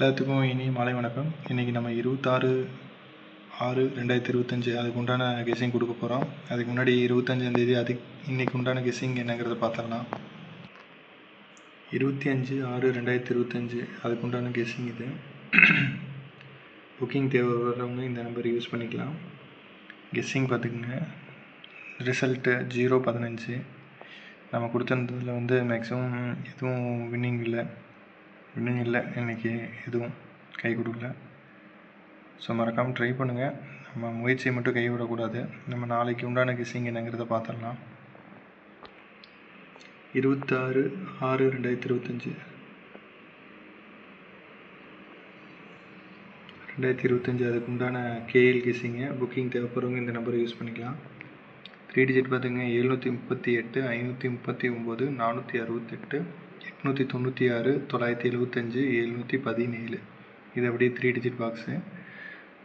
எல்லாத்துக்கும் இனிய மாலை வணக்கம். இன்றைக்கி நம்ம 26/6/2025 அதுக்கு உண்டான கெஸ்ஸிங் கொடுக்க போகிறோம். அதுக்கு முன்னாடி 25ஆம் இன்றைக்கி உண்டான கெஸ்ஸிங் என்னங்கிறத பார்த்துடலாம். 25/6/2025 அதுக்கு உண்டான கெஸ்ஸிங் இது. புக்கிங் தேவை வர்றவங்க இந்த நம்பர் யூஸ் பண்ணிக்கலாம். கெஸ்ஸிங் பார்த்துக்குங்க. ரிசல்ட்டு 0-15. நம்ம கொடுத்துருந்ததில் மேக்ஸிமம் எதுவும் வின்னிங் இல்லை இன்றைக்கி எதுவும் கை கொடுக்கல. ஸோ மறக்காமல் ட்ரை பண்ணுங்கள். நம்ம முயற்சியை மட்டும் கைவிடக்கூடாது. நம்ம நாளைக்கு உண்டான கெஸ்ஸிங் என்னங்கிறத பார்த்துடலாம். 26/6/2025 அதுக்கு உண்டான கேஎல் கெஸ்ஸிங்கு. புக்கிங் தேவைப்படுறவங்க இந்த நம்பரை யூஸ் பண்ணிக்கலாம். 3 டிஜிட் பார்த்துங்க. 738 539 468 896 975 717. இது அப்படியே 3 டிஜிட் பாக்ஸு.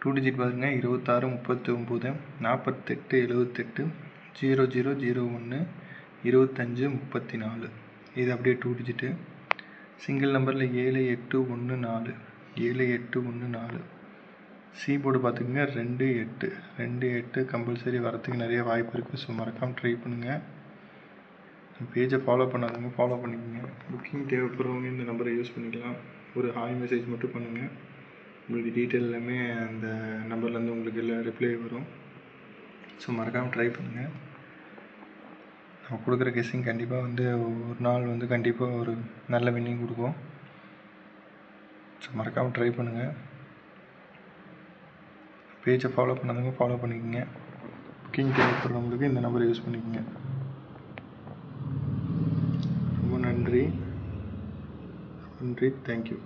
2 டிஜிட் பாருங்க. 26 39 48 78 0001 25 34. இது அப்படியே 2 டிஜிட்டு. சிங்கிள் நம்பரில் 7814 போர்டு பார்த்துக்குங்க. 28 கம்பல்சரி வரத்துக்கு நிறைய வாய்ப்பு இருக்குது. ஸோ மறக்காமல் ட்ரை பண்ணுங்கள். பேஜை ஃபாலோ பண்ணாதவங்க ஃபாலோ பண்ணிக்கோங்க. புக்கிங் தேவைப்படுறவங்க இந்த நம்பரை யூஸ் பண்ணிக்கலாம். ஒரு ஹாய் மெசேஜ் மட்டும் பண்ணுங்கள். உங்களுக்கு டீட்டெயில் எல்லாமே அந்த நம்பர்லேருந்து உங்களுக்கு எல்லாம் ரிப்ளை வரும். ஸோ மறக்காமல் ட்ரை பண்ணுங்கள். நம்ம கொடுக்குற கெஸ்ஸிங் கண்டிப்பாக ஒரு நாள் கண்டிப்பாக ஒரு நல்ல வின்னிங் கொடுக்கும். ஸோ மறக்காமல் ட்ரை பண்ணுங்கள். பேஜை ஃபாலோ பண்ணாதவங்க ஃபாலோ பண்ணிக்கோங்க. புக்கிங் தேவைப்படுறவங்களுக்கு இந்த நம்பரை யூஸ் பண்ணிக்கோங்க. ரொம்ப நன்றி. தேங்க்யூ.